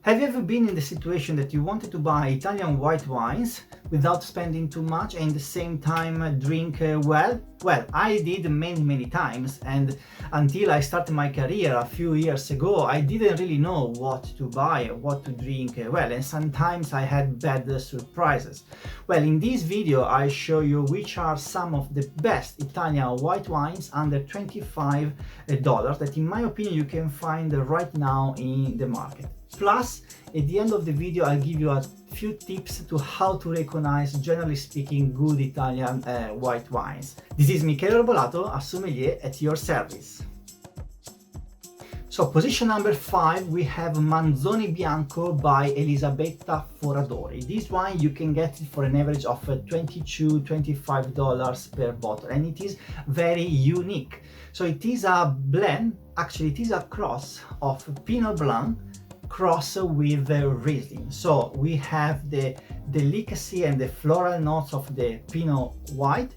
Have you ever been in the situation that you wanted to buy Italian white wines without spending too much and at the same time drink well? Well, I did many times, and until I started my career a few years ago, I didn't really know what to buy or what to drink well, and sometimes I had bad surprises. Well, in this video I show you which are some of the best Italian white wines under $25 that in my opinion you can find right now in the market. Plus, at the end of the video, I'll give you a few tips to how to recognize, generally speaking, good Italian white wines. This is Michele Robolato, a sommelier at your service. So, position number 5, we have Manzoni Bianco by Elisabetta Foradori. This wine you can get it for an average of $22–25 per bottle, and it is very unique. So it is a blend, actually it is a cross of Pinot Blanc cross with the Riesling. So we have the delicacy and the floral notes of the Pinot White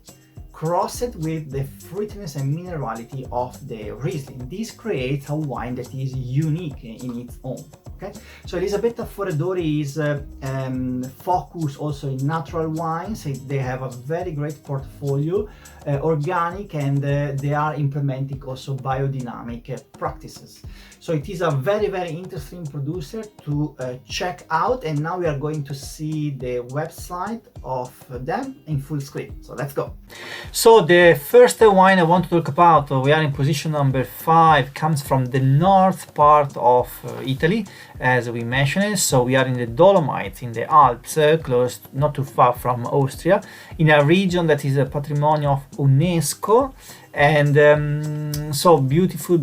crossed with the fruitiness and minerality of the Riesling. This creates a wine that is unique in its own. Okay, so Elisabetta Foradori is focused also in natural wines. They have a very great portfolio, organic, and they are implementing also biodynamic practices. So it is a very interesting producer to check out, and now we are going to see the website of them in full screen. So let's go. So the first wine I want to talk about, we are in position number 5, comes from the north part of Italy, as we mentioned. So we are in the Dolomites, in the Alps, close, not too far from Austria, in a region that is a patrimonio of UNESCO. And so beautiful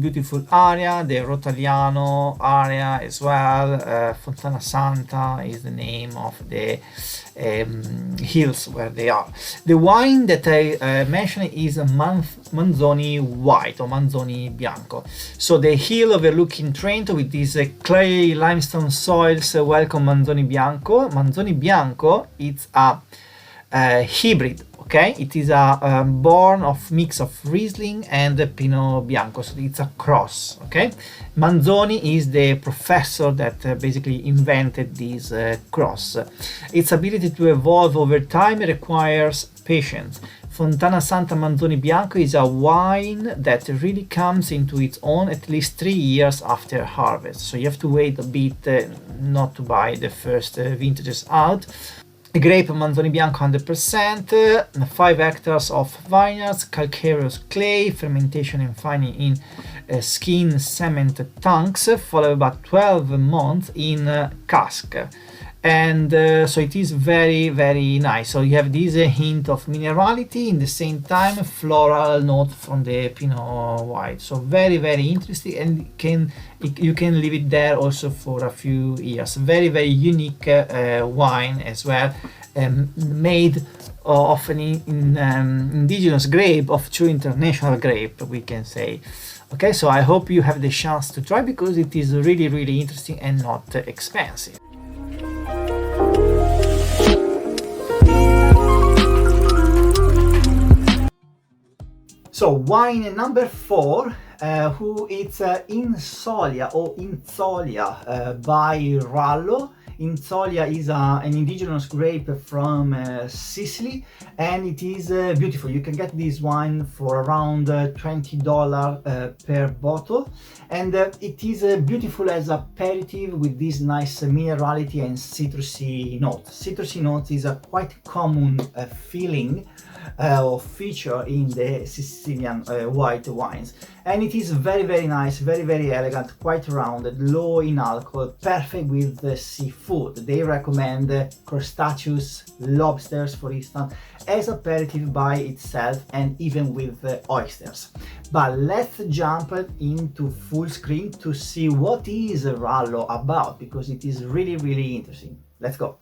area, the Rotagliano area as well. Fontana Santa is the name of the hills where they are. The wine that I mentioned is a Manzoni White or Manzoni Bianco. So the hill overlooking Trento with these clay limestone soils welcome Manzoni Bianco. Manzoni Bianco, it's a hybrid. Okay, it is a born of mix of Riesling and Pinot Bianco, so it's a cross. Okay, Manzoni is the professor that basically invented this cross. Its ability to evolve over time requires patience. Fontana Santa Manzoni Bianco is a wine that really comes into its own at least 3 years after harvest, so you have to wait a bit not to buy the first vintages out. Grape Manzoni Bianco 100%, 5 hectares of vineyards, calcareous clay, fermentation and fining in skin cement tanks, followed by 12 months in cask. And so it is very nice. So you have this hint of minerality, in the same time floral note from the Pinot White. So very interesting, and you can leave it there also for a few years. Very unique wine as well, made of an indigenous grape, of true international grape, we can say. Okay, so I hope you have the chance to try, because it is really interesting and not expensive. So wine number 4, who is Insolia or Inzolia by Rallo. Inzolia is an indigenous grape from Sicily, and it is beautiful. You can get this wine for around $20 per bottle, and it is beautiful as aperitif with this nice minerality and citrusy note. Citrusy note is a quite common feeling or feature in the Sicilian white wines, and it is very nice, very elegant, quite rounded, low in alcohol, perfect with seafood. They recommend crustaceous, lobsters for instance, as aperitif by itself, and even with oysters. But let's jump into full screen to see what is Rallo about, because it is really interesting. Let's go.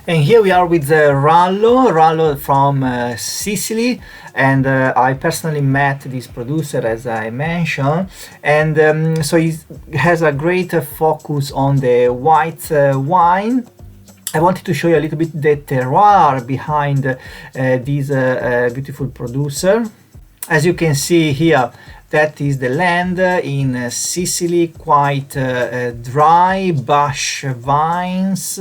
And here we are with Rallo from Sicily, and I personally met this producer, as I mentioned, and so he has a great focus on the white wine. I wanted to show you a little bit the terroir behind this beautiful producer. As you can see here, That is the land in Sicily, quite dry, bush vines,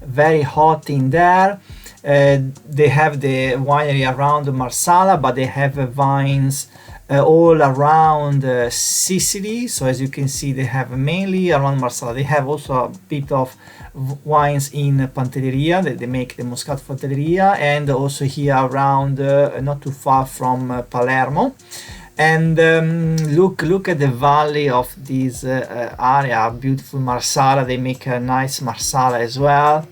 very hot in there. They have the winery around Marsala, but they have vines all around Sicily. So as you can see, they have mainly around Marsala. They have also a bit of wines in Pantelleria. They make the Moscato Pantelleria, and also here around, not too far from Palermo. And look at the valley of this area, beautiful Marsala. They make a nice Marsala as well,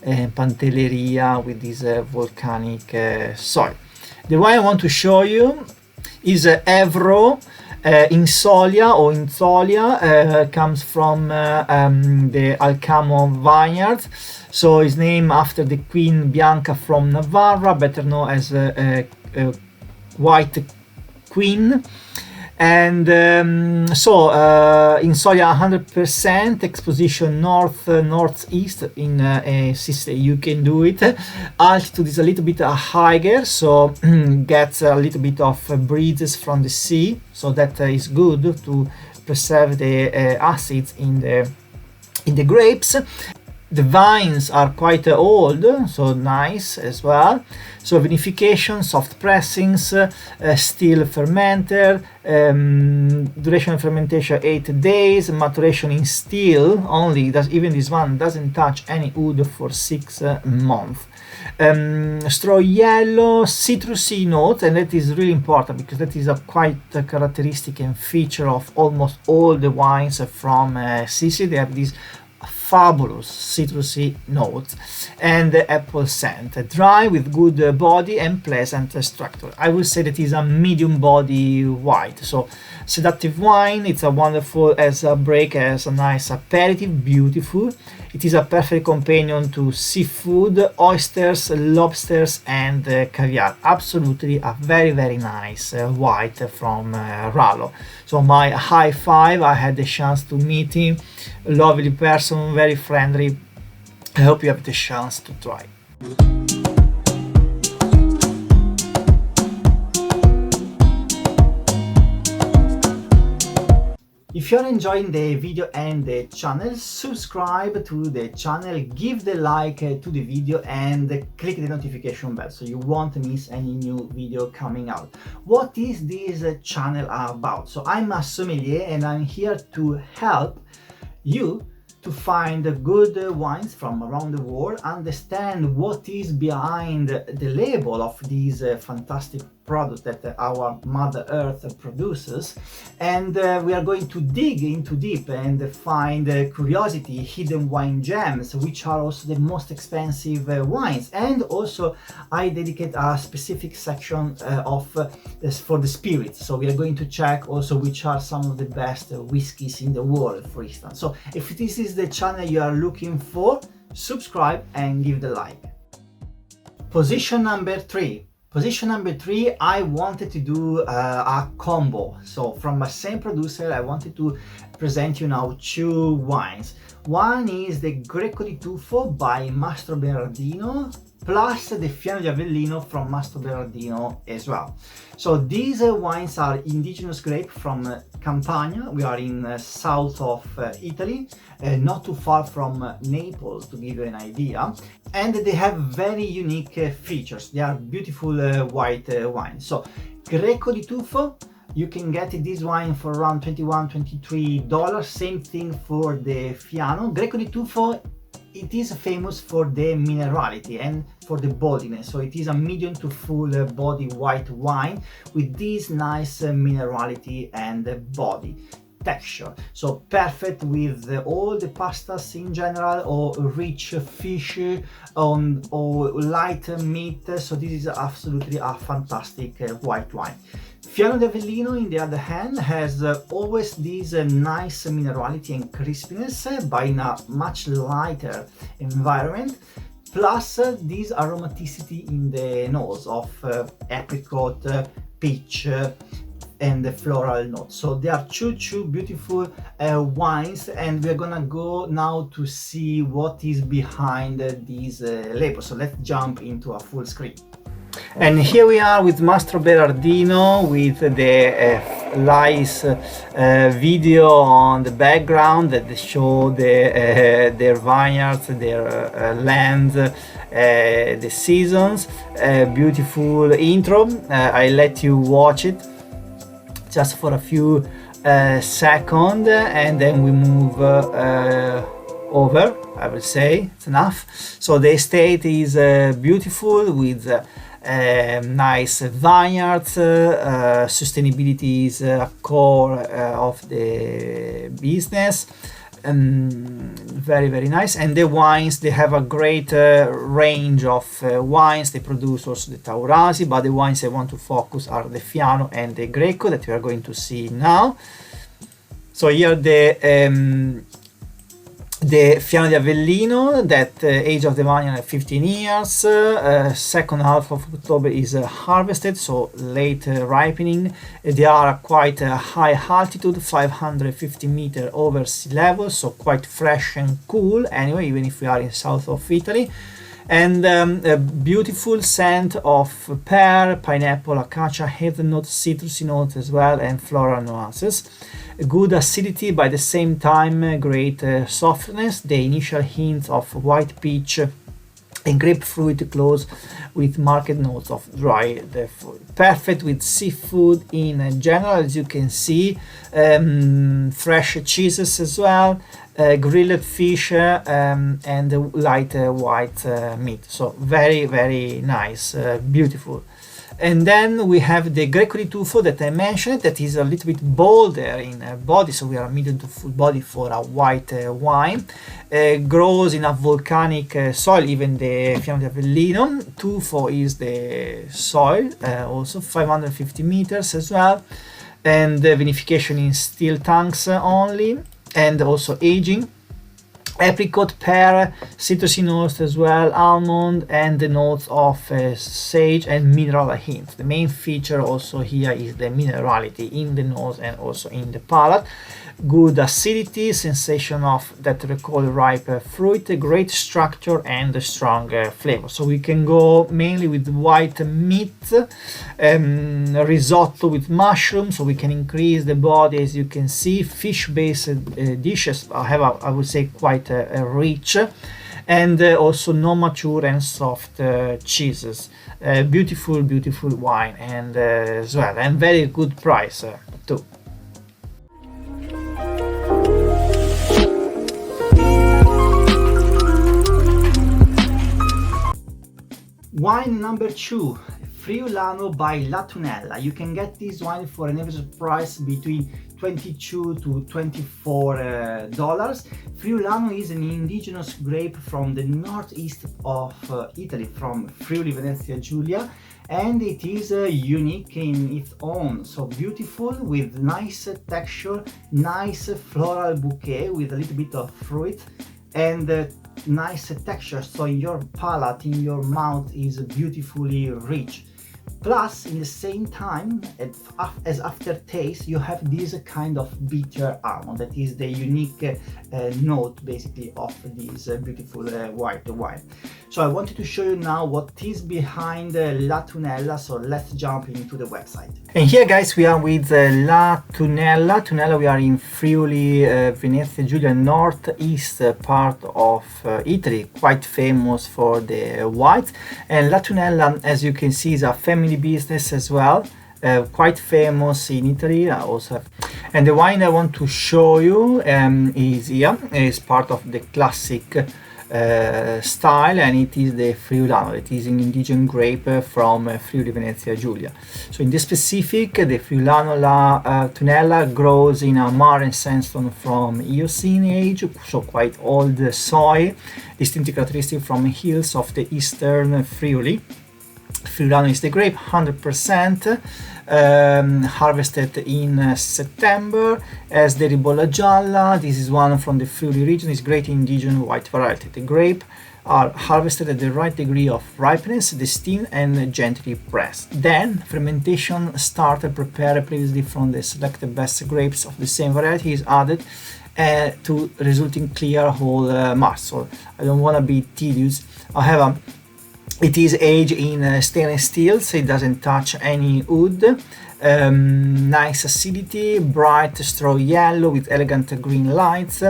Pantelleria with this volcanic soil. The wine I want to show you is Evro Insolia or Insolia, comes from the Alcamo vineyard. So it's named after the Queen Bianca from Navarra, better known as White Queen. And Insolia 100% exposition northeast in Sicily. You can do it. Altitude is a little bit higher, so gets a little bit of breezes from the sea, so that is good to preserve the acids in the grapes. The vines are quite old, so nice as well. So vinification, soft pressings, still fermented, duration of fermentation 8 days, maturation in still only. Even this one doesn't touch any wood for 6 months. Straw yellow, citrusy note, and that is really important because that is a quite characteristic and feature of almost all the wines from Sicily. They have these fabulous citrusy notes and apple scent, dry with good body and pleasant structure. I would say that is a medium body white, so seductive wine. It's a wonderful as a break, as a nice aperitif, beautiful. It is a perfect companion to seafood, oysters, lobsters and caviar. Absolutely a very nice white from Rallo. So my high five. I had the chance to meet him, a lovely person, very friendly. I hope you have the chance to try. If you're enjoying the video and the channel, subscribe to the channel, give the like to the video and click the notification bell so you won't miss any new video coming out. What is this channel about? So I'm a sommelier and I'm here to help you to find good wines from around the world, understand what is behind the label of these fantastic products that our Mother Earth produces, and we are going to dig into deep and find curiosity, hidden wine gems, which are also the most expensive wines. And also I dedicate a specific section for the spirits, so we are going to check also which are some of the best whiskeys in the world, for instance. So if this is the channel you are looking for, subscribe and give the like. Position number 3. Position number 3, I wanted to do a combo. So from the same producer, I wanted to present you now 2 wines. One is the Greco di Tufo by Mastro Bernardino, plus the Fiano di Avellino from Mastro Bernardino as well. So these wines are indigenous grape from Campania. We are in south of Italy, not too far from Naples, to give you an idea. And they have very unique features. They are beautiful white wines. So Greco di Tufo, you can get this wine for around $21-23. Same thing for the Fiano. Greco di Tufo, it is famous for the minerality and for the bodiness. So it is a medium to full body white wine with this nice minerality and body texture. So perfect with all the pastas in general, or rich fish, or light meat. So this is absolutely a fantastic white wine. Fiano di Avellino, on the other hand, has always this nice minerality and crispiness, but in a much lighter environment, plus this aromaticity in the nose of apricot, peach, and the floral notes. So there are two beautiful wines, and we're gonna go now to see what is behind these labels. So let's jump into a full screen. And here we are with Mastro Berardino with the live video on the background that show their vineyards, their land, the seasons. Beautiful intro. I let you watch it just for a few seconds, and then we move over. I would say it's enough. So the estate is beautiful with nice vineyards. Sustainability is a core of the business. Very, very nice. And the wines, they have a great range of wines. They produce also the Taurasi, but the wines I want to focus are the Fiano and the Greco that we are going to see now. So here the Fiano di Avellino, that age of the vineyard 15 years, second half of October is harvested, so late ripening. They are quite a high altitude, 550 meters over sea level, so quite fresh and cool anyway, even if we are in south of Italy. And a beautiful scent of pear, pineapple, acacia, hazelnut, citrusy notes as well, and floral nuances. Good acidity, by the same time great softness. The initial hints of white peach and grapefruit close with marked notes of dry fruit. Perfect with seafood in general, as you can see. Fresh cheeses as well, grilled fish, and light white meat. So very, very nice, beautiful. And then we have the Greco di Tufo that I mentioned, that is a little bit bolder in body, so we are medium to full body for a white wine. Grows in a volcanic soil, even the Fiano di Avellino. Tufo is the soil, also 550 meters as well. And vinification in steel tanks only, and also aging. Apricot, pear, citrusy notes as well, almond, and the notes of sage and mineral hints. The main feature also here is the minerality in the nose and also in the palate. Good acidity, sensation of that recall ripe fruit, great structure, and strong flavor. So we can go mainly with white meat, risotto with mushrooms, so we can increase the body. As you can see, fish-based dishes have, I would say, quite rich, and also non-mature and soft cheeses. Beautiful, beautiful wine, and as well, and very good price too. Wine number 2, Friulano by La Tunella. You can get this wine for an average price between $22 to $24. Friulano is an indigenous grape from the northeast of Italy, from Friuli Venezia Giulia, and it is unique in its own. So beautiful, with nice texture, nice floral bouquet with a little bit of fruit, and nice texture, so your palate, in your mouth, is beautifully rich. Plus, in the same time, as aftertaste, you have this kind of bitter almond that is the unique note basically of this beautiful white wine. So I wanted to show you now what is behind La Tunella, so let's jump into the website. And here, guys, we are with La Tunella. Tunella, we are in Friuli Venezia Giulia, northeast part of Italy, quite famous for the whites. And La Tunella, as you can see, is a family business as well, quite famous in Italy also. And the wine I want to show you is here, is part of the classic style, and it is the Friulano. It is an indigenous grape from Friuli Venezia Giulia. So in this specific, the Friulano La Tunella grows in a marl sandstone from Eocene age, so quite old soil, distinctive characteristic from hills of the eastern Friuli. Friulano is the grape, 100%, harvested in September as the Ribolla Gialla. This is one from the Friuli region, is great indigenous white variety. The grape are harvested at the right degree of ripeness, distilled and gently pressed. Then fermentation started, prepared previously from the selected best grapes of the same variety is added to resulting clear whole mass. So I don't want to be tedious. I have It is aged in stainless steel, so it doesn't touch any wood. Nice acidity, bright straw yellow with elegant green lights.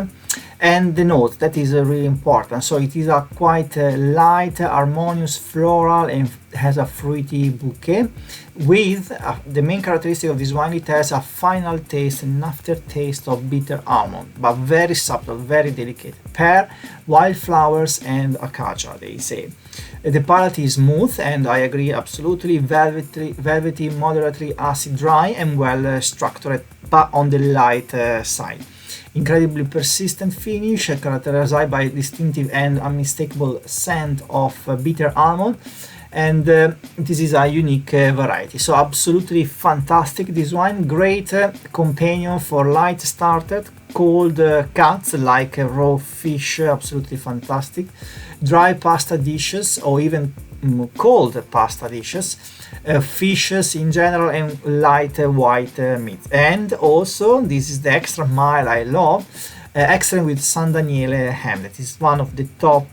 And the note, that is really important. So it is a quite light, harmonious floral and has a fruity bouquet. With the main characteristic of this wine, it has a final taste and aftertaste of bitter almond, but very subtle, very delicate. Pear, wildflowers, and acacia, they say. The palate is smooth, and I agree absolutely, velvety, moderately acid, dry, and well structured, but on the light side. Incredibly persistent finish, characterized by distinctive and unmistakable scent of bitter almond, and this is a unique variety. So absolutely fantastic this wine, great companion for light started, cold cuts like raw fish, absolutely fantastic, dry pasta dishes or even cold pasta dishes, fishes in general, and light white meat. And also, this is the extra mile I love, excellent with San Daniele ham. That is one of the top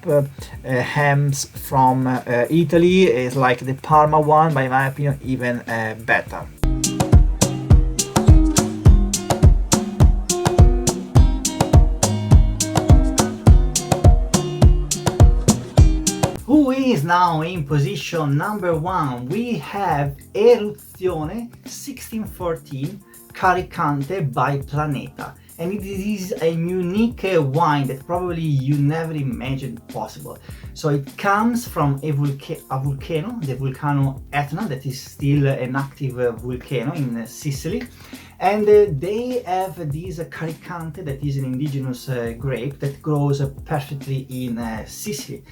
hams from Italy. It's like the Parma one, but in my opinion even better. Who is now in position number 1? We have Eruzione 1614 Caricante by Planeta. And it is a unique wine that probably you never imagined possible. So it comes from a volcano, the Vulcano Etna, that is still an active volcano in Sicily. And they have this Caricante, that is an indigenous grape that grows perfectly in Sicily.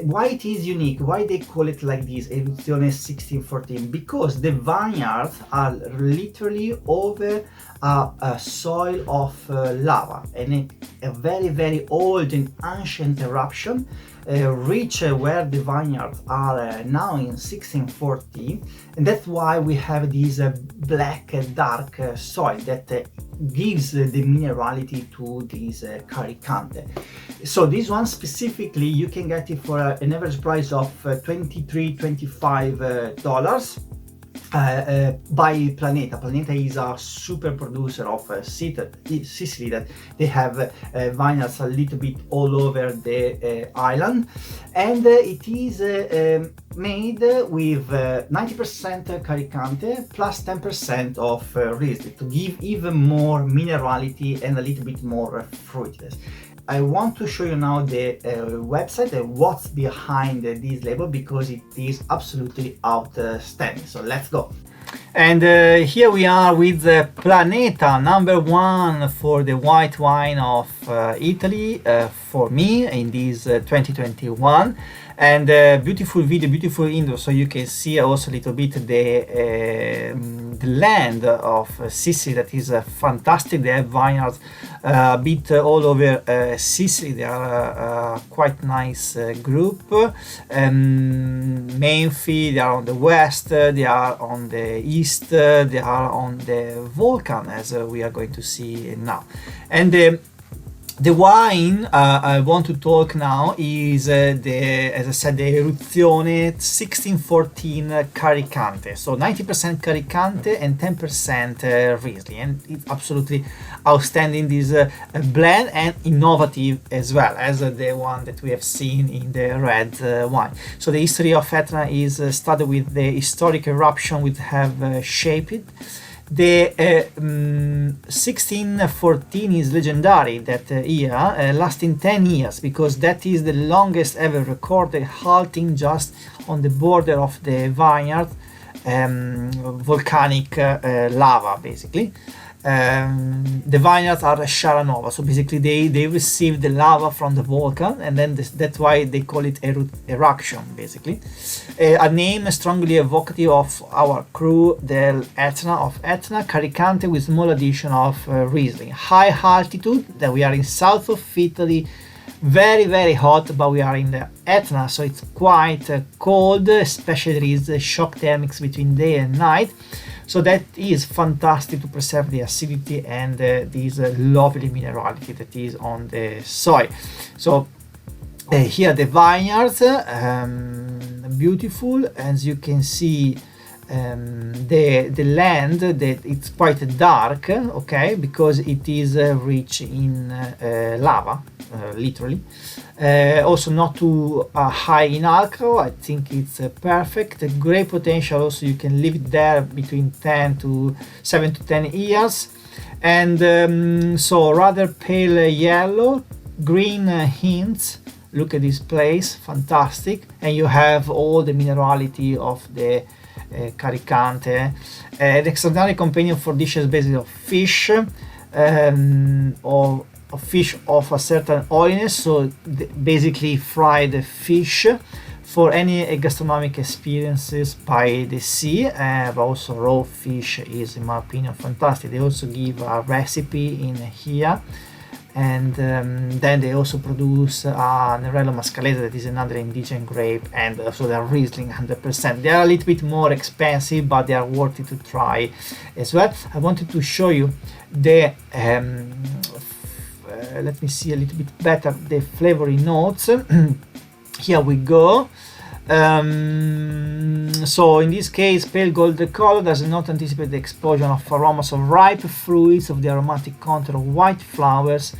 Why it is unique? Why they call it like this, Eruzione 1614? Because the vineyards are literally over a soil of lava, and a very old and ancient eruption reach where the vineyards are now in 1614, and that's why we have this black dark soil that gives the minerality to this Caricante. So this one specifically, you can get it for an average price of $23-25 by Planeta. Planeta is a super producer of Sicily, that they have vineyards a little bit all over the island, and it is made with 90% Caricante plus 10% of Riesling to give even more minerality and a little bit more fruitiness. I want to show you now the website and what's behind this label, because it is absolutely outstanding. So let's go. And here we are with Planeta, number 1 for the white wine of Italy for me in this 2021. And beautiful video, beautiful intro, so you can see also a little bit the land of Sicily, that is fantastic. They have vineyards a bit all over Sicily. They are a quite nice group. Menfi, they are on the west, they are on the east, they are on the Volcan, as we are going to see now. And the wine I want to talk now is as I said, the Eruzione 1614 Caricante. So 90% Caricante and 10% Riesling, and it's absolutely outstanding, this blend, and innovative as well as the one that we have seen in the red wine. So the history of Etna is started with the historic eruption which have shaped it. The 1614 is legendary that year, lasting 10 years, because that is the longest ever recorded halting just on the border of the vineyard, volcanic lava basically. The vineyards are Sharanova, so basically they receive the lava from the volcan, and then that's why they call it eruption basically. A name strongly evocative of our Cru del Etna of Etna, Caricante with small addition of Riesling. High altitude, that we are in south of Italy, very hot, but we are in the Etna, so it's quite cold, especially there is shock thermics between day and night. So that is fantastic to preserve the acidity and this lovely minerality that is on the soil. So here the vineyards, beautiful. As you can see, the land that it's quite dark, okay, because it is rich in lava, literally. Also not too high in alcohol. I think it's perfect. A great potential. Also, you can leave it there between 7 to 10 years. And so rather pale yellow, green hints. Look at this place, fantastic. And you have all the minerality of the caricante. The extraordinary companion for dishes based on fish, or fish of a certain oiliness, so basically fried fish for any gastronomic experiences by the sea. But also raw fish is, in my opinion, fantastic. They also give a recipe in here, and then they also produce Rallo Mascalese, that is another indigenous grape, and also they're Riesling 100%. They are a little bit more expensive, but they are worth it to try as well. I wanted to show you the let me see a little bit better the flavory notes. Here we go. So in this case, pale gold color does not anticipate the explosion of aromas of ripe fruits, of the aromatic contour of white flowers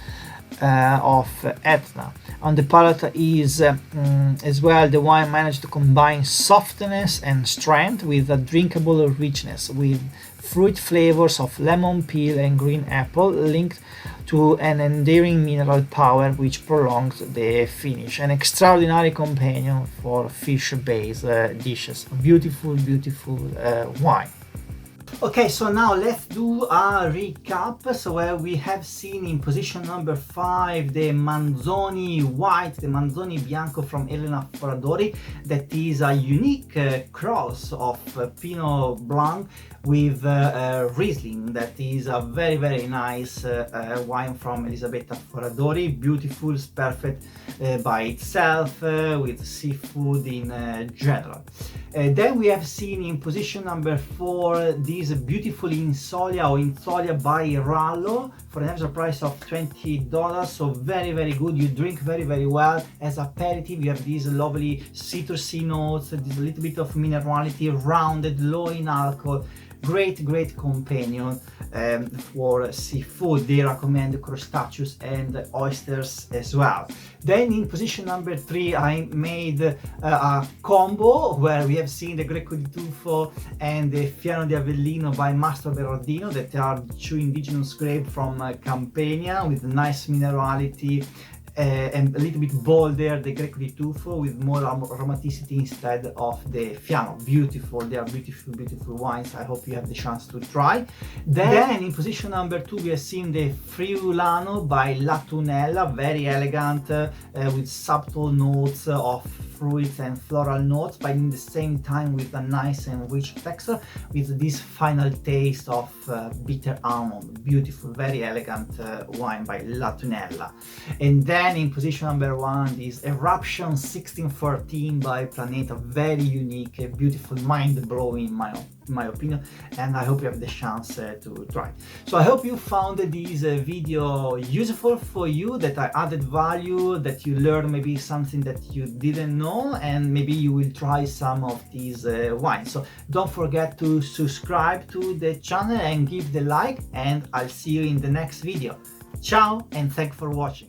of Etna. On the palate is as well, the wine managed to combine softness and strength with a drinkable richness, with fruit flavors of lemon peel and green apple linked to an endearing mineral power which prolongs the finish. An extraordinary companion for fish-based dishes. Beautiful, beautiful wine. Okay, so now let's do a recap. So where we have seen in position number 5 the Manzoni White, the Manzoni Bianco from Elena Foradori, that is a unique cross of Pinot Blanc with Riesling. That is a very, very nice wine from Elisabetta Foradori. Beautiful, perfect by itself, with seafood in general. Then we have seen in position number 4 this beautiful Insolia or Insolia by Rallo for an average price of $20. So very, very good. You drink very, very well as aperitif. You have these lovely citrusy notes, this little bit of minerality, rounded, low in alcohol. Great, great companion for seafood. They recommend crustaceous and oysters as well. Then in position number 3 I made a combo where we have seen the Greco di Tufo and the Fiano di Avellino by Mastro Berardino, that are two indigenous grapes from Campania with nice minerality, and a little bit bolder, the Greco di Tufo with more aromaticity instead of the Fiano. Beautiful, they are beautiful, beautiful wines. I hope you have the chance to try. Then in position number 2 we have seen the Friulano by La Tunella, very elegant, with subtle notes of fruits and floral notes, but in the same time with a nice and rich texture, with this final taste of bitter almond. Beautiful, very elegant wine by La Tunella. And then in position number 1 is Eruption 1614 by Planeta, very unique, beautiful, mind-blowing in my opinion, and I hope you have the chance to try. So I hope you found this video useful for you, that I added value, that you learned maybe something that you didn't know, and maybe you will try some of these wines. So don't forget to subscribe to the channel and give the like, and I'll see you in the next video. Ciao, and thanks for watching.